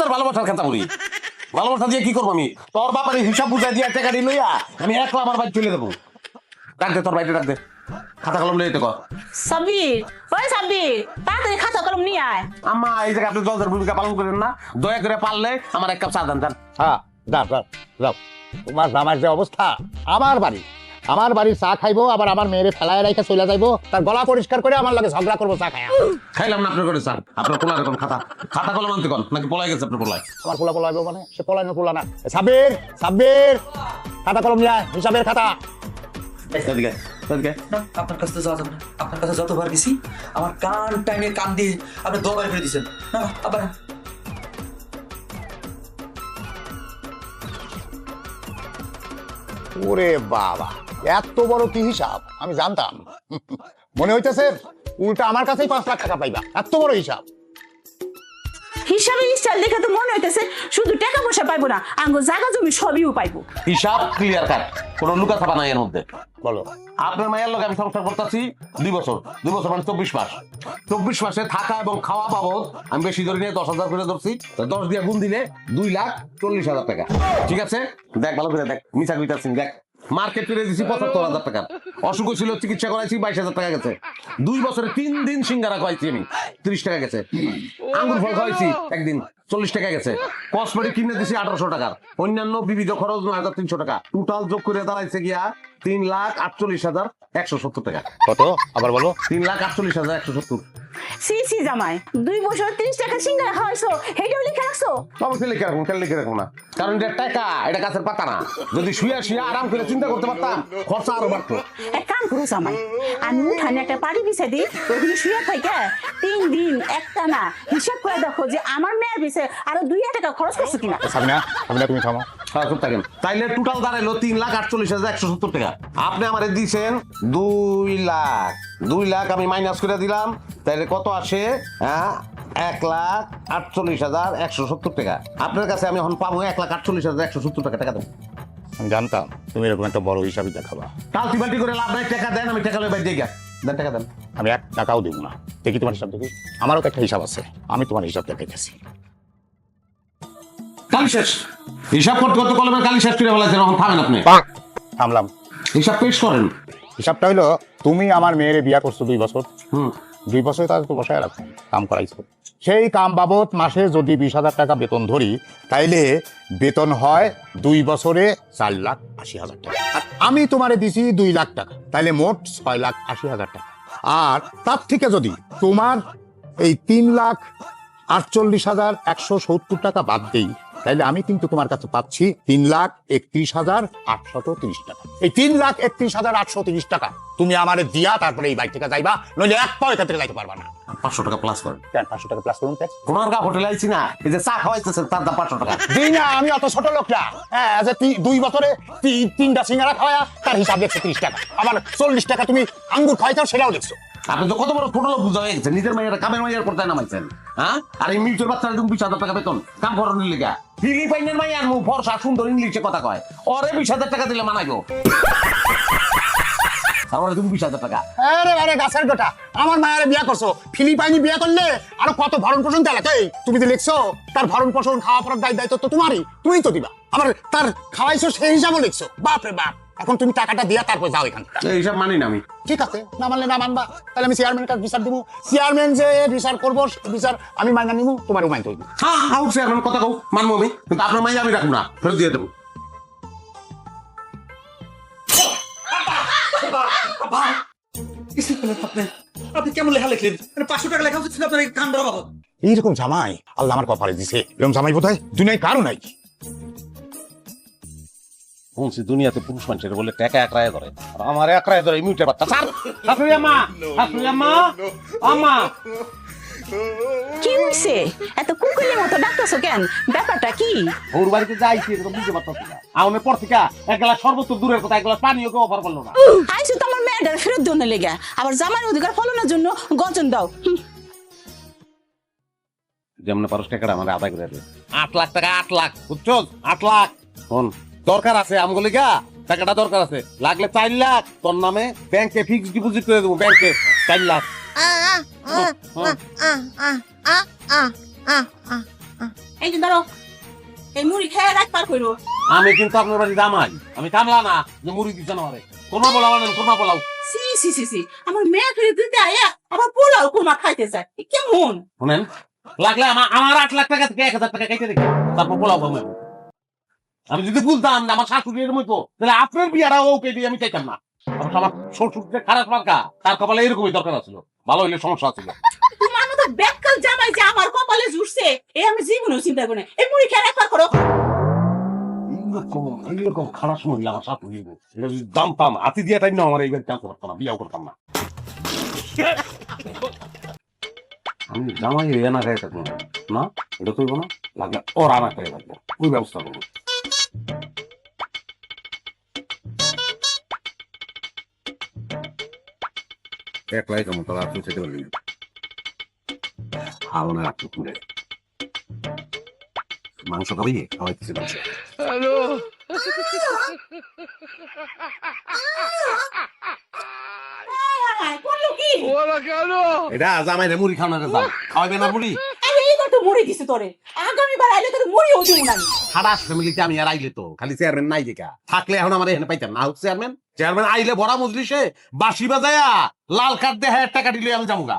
তোর ভালোবাসার কথা বলি, ভালোবাসা দিয়ে কি করবো আমি? তোর বাবার হিসাব বুঝাই দিয়ে টাকা দিয়ে লইয়া আমি একলা আমার বাড়ি চলে দেবো। ডাক দে তোর বাড়িতে, ডাক দে, খাতা কলম লইতে কর। সাব্বির, ওই সাব্বির, তাড়াতাড়ি খাতা কলম নিয়ে আয়। আম্মা এই জায়গায় আপনি দরজার ভূমিকা পালন করেন না, দয়া করে পারলে আমার এক কাপ চা দেন। হ্যাঁ যাও যাও যাও, তোমার জামার যে অবস্থা, আমার বাড়ির চা খাইবো আবার আমার মেয়েরে ফেলায় রাইখা চলে যাইবো, তার গলা পরিষ্কার করে আমার লাগে ঝগড়া করবো চা খাইয়া। খাইলাম না আপনার করে স্যার, আপনার পোলা এরকম খাতা কলম আনতে কর, নাকি পলাই গেছে আপনার পোলায়? আমার পোলা পলাইবো মানে সে পলাইনো পোলা না। সাব্বির সাব্বির, খাতা কলম নিয়ে আয়, হিসাবের খাতা। এদিকে এদিকে। না আপনার কাছে তো যাওয়া যাবে না, আপনার কাছে যতবার গেছি আমার কান টাইমে কান দিয়ে আপনি দোবার ফেলে দিচ্ছেন। না আবার ওরে বাবা, এত বড় কি হিসাব আমি জানতাম। মনে হইতেছে উল্টা আমার কাছেই 5 লাখ টাকা পাইবা, এত বড় হিসাব। হিসাবের স্টাইল দেখে তো মনে হইতেছে শুধু টাকা পয়সা পাইবো না, আঙ্গো জায়গা জমি সবইও পাইবো। হিসাব ক্লিয়ার কাট, কোনো লুকা ছাপা নাই এর মধ্যে। বলো, আপনার মায়ের লোক আমি সংসার করতেছি 2 বছর, 2 বছর মানে 24 মাস। 24 মাসে থাকা এবং খাওয়া বাবদ আমি বেশি ধরে নিয়ে 10,000 করে ধরছি, 10 দিয়ে গুণ দিলে 2,40,000 টাকা। ঠিক আছে, দেখ ভালো করে দেখ, মিছা কইতাছি, দেখ মার্কেট করে দিছি 75,000 টাকা, অসুখ ছিল চিকিৎসা করাইছি 22,000 টাকা গেছে। 2 বছরে 3 দিন সিঙ্গারা খাইছি আমি, 30 টাকা গেছে। আঙ্গুর ফল খাইছি একদিন, 40 টাকা গেছে। কসমেটিক কিনে দিছি 1800 টাকা, অন্যান্য বিবিধ খরচ 9,300 টাকা। টোটাল যোগ করে দাঁড়াইছে গিয়া 3,48,170 টাকা। কত আবার বলো? 3,48,170। সি সি জামাই, 2 বছর 30 টাকা সিঙ্গারা খাওয়াইছো, হেডেও লিখে রাখছো? অবশ্যই লিখে রাখুন, কেন লিখে রাখুন না? কারণ এটা টাকা, এটা গাছের পাতা না। যদি শুয়ে শুয়ে আরাম করে চিন্তা করতে পারতাম, খরচা আরো বাড়তো। এক কাম করো জামাই, আমি উঠানে একটা পাড়ি বিছাই দিই, ওখানে শুয়ে থাকে 3 দিন একটা না হিসাব করে দেখো যে আমার মেয়ের পিছে আরো 2 টাকা খরচ করছে কিনা। সামনে তুমি থামো। হ্যাঁ চুপ থাকেন। তাইলে টোটাল দাঁড়াইলো 3,48,170 টাকা। আপনি আমারে দিয়েছেন 2 লাখ আমি মাইনাস করে দিলাম, তাইলে কত আসে? 1,48,170 টাকা। আপনার কাছে আমি এখন পাবো 1,48,170 টাকা। টাকা দেন। আমি জানতাম তুমি এরকম একটা বড় হিসাবই দেখাবা। টালতি বালতি করে লাভ নাই, টাকা দেন, আমি টাকা লই বাইরে গিয়া দেন, টাকা দেন। আমি 1 টাকাও দেবো না। দেখি তোমার হিসাব দেখি, আমারও তো একটা হিসাব আছে, আমি তোমার হিসাব দেখাইতেছি। কালি শেষ, হিসাব করতে করতে কলমের কালি শেষ করে ফেলাইছেন, এখন থামেন আপনি। থামলাম। হিসাব পেশ করেন। হিসাবটা হইলো, তুমি আমার মেয়েরে বিয়া করছো 2 বছর, 2 বছরে তার তো বসায় রাখো, কাম করাইছো। সেই কাম বাবদ মাসে যদি 20,000 টাকা বেতন ধরি, তাইলে বেতন হয় 2 বছরে 4,80,000 টাকা। আর আমি তোমারে দিছি 2 লাখ টাকা, তাইলে মোট 6,80,000 টাকা। আর তার থেকে যদি তোমার এই 3,48,170 টাকা বাদ দেই, তাইলে আমি কিন্তু তোমার কাছে পাচ্ছি 3,31,830 টাকা। এই 3,31,830 টাকা তুমি আমারে দিয়া তারপরে এই বাড়ি থেকে যাইবা, নইলে এক পাও এখান থেকে যাইতে পারবা না। 500 টাকা প্লাস করেন। 500 টাকা প্লাস করুন। কোনার গা হোটেলে আইছি না, এই যে চা খাওয়াইতেছেন তার দাম 500 টাকা। দিই না, আমি অত ছোট লোক না। হ্যাঁ, যে 2 বছরে 3টা সিঙ্গারা খাওয়া, তার হিসাব দেখছো 30 টাকা। আবার 40 টাকা তুমি আঙ্গুর খাইছো, সেটাও দেখছো। আপনি তো কত বড় ছোট লোক বুঝা হয়ে গেছে, নিজের মাইয়ার কামের মাইয়ার পর্দায় নামাইছেন। হ্যাঁ, আর এই মিউচুয়াল বাচ্চারা তুমি 20,000 টাকা বেতন, কাম করানোর লিগা। ফিলিপাইনের মাইয়ার মুখ ফর্সা সুন্দর, ইংলিশে কথা কয়, ওরে 20,000 টাকা দিলে মানাইবো। তারপরে তুমি 20,000 টাকা। আরে গাছের গোটা, আমার মায়ের বিয়া করছো, ফিলিপাইনি বিয়া করলে আরো কত ভরণ পোষণ চালাতে, তুমি তো লিখছো তার ভরণ পোষণ খাওয়া পড়ার দায়িত্ব তো তোমারই, তুমিই তো দিবা। আবার তার খাওয়াইছো সেই হিসাবও লিখছো। বাপরে বাপ, এখন তুমি টাকাটা দিয়া তারপর যাও এখান থেকে। এইসব মানি না আমি। ঠিক আছে, না মানলে না মানবা, তাহলে আমি চেয়ারম্যানের কাছে বিচার দিব। চেয়ারম্যান যে বিচার করবো, বিচার আমি মাইনা নিবো, তোমারও মাইনতে হইব। হ্যাঁ হ্যাঁ, চেয়ারম্যান কথা কও, মানবো আমি, কিন্তু আপনার মাইয়া আমি রাখবো না, ফেরত দিয়ে দেবো। আপনি কেমন লেখা লিখলেন? 500 টাকা লেখা উচিত ছিল আপনার এই কান ধরা বাবদ। এইরকম জামাই আল্লাহ আমার কপালে দিছে, এরকম জামাই বোধ হয় দুনিয়ায় কারো নাই। শুনছি দুনিয়াতে পুরুষ মানুষের বলে টাকা একরায় ধরে, আর আমার একরায় ধরে মিউটে বাচ্চা। স্যার, শাশুড়ি আম্মা, শাশুড়ি আম্মা, আম্মা। কি হইছে? এত কুকুরের মতো ডাকতেছো কেন? ব্যাপারটা কি? ওর বাড়িতে যাইছি, এরকম বুঝতে পারতাম না। আমার পর থেকে 1 গ্লাস শরবত দূরের কথা, 1 গ্লাস পানিও কেউ অফার করলো না। আইসো তো আমার মেয়েটার ফেরত দেওয়ার লেগে, আবার জামার অধিকার ফলানোর জন্য গর্জন দাও। যেমন পারস টাকাটা আমার আদায় করে দেবে। 8 লাখ টাকা, 8 লাখ, বুঝছো? 8 লাখ শোন, দরকার আছে আমগুলিকা, টাকাটা দরকার আছে, লাগলে 4 লাখ তোর নামে ব্যাংকে ফিক্সড ডিপোজিট করে দেবো, ব্যাংকে 4 লাখ। এই যে ধরো এই মুড়ি খেয়ে রাত পার করো। আমি কিন্তু আপনার বাড়ি জামাই, আমি কামলা না যে মুড়ি দিচ্ছেন আমারে। কোরমা পোলাও আনেন, কোরমা পোলাও। সি সি সি সি, আমার মেয়ে ফিরে দিতে আয়া আবার পোলাও কুমা খাইতে চায়, এ কেমন? শুনেন, লাগলে আমার 8 লাখ টাকা থেকে 1,000 টাকা কেটে রেখে তারপর পোলাও খাবো। আমি যদি বুঝতাম না আমার শাশুড়ি এরকম হইতো, তাহলে আপনার বিয়াটা ওকে দিয়ে আমি চাইতাম না। অবশ্য আমার শ্বশুর যে খারাপ মার্কা, তার কপালে এরকমই দরকার ছিল, ভালো হইলে সমস্যা ছিল। তোমার মতো বেকাল জামাই যে আমার কপালে জুড়ছে, এ আমি জীবনেও চিন্তা করি না। এই মুড়ি খেয়ে রাত পার করো। এইরকম খারাপ মহিলা আমার শাশুড়ি, এটা যদি জানতাম হাতি দিয়ে টাইম না আমার এইবার চান্স করতাম না, বিয়াও করতাম না। আমি জামাই এনা খাই থাকবো না, এটা করবো না, লাগলে ওর আনা খাই থাকবো, ওই ব্যবস্থা করবো। একলাই কেমন তারা আপনি খেতে পারবি না, হাওনা রাখতে তুলে মাংস খাবি, খাওয়াইতেছি মাংস। করলো কি? এটা জামাই রে মুড়ি খাওয়ানোর দাম, খাওয়াইবে না মুড়ি? আরে এইবার তো মুড়ি দিছে তোরে, আগামীবার আইলে তোরে মুড়িও দিব না আমি। খারাপ ফ্যামিলিতে আমি আর আইলে তো খালি চেয়ারম্যান নাই দেখা, থাকলে এখন আমার এখানে পাইতাম না। চেয়ারম্যান চেয়ারম্যান আইলে বড়া মজলিসে বাঁশি বাজায়া লাল কার্ড দেয় টাকা দিলে আমি যাবো গা।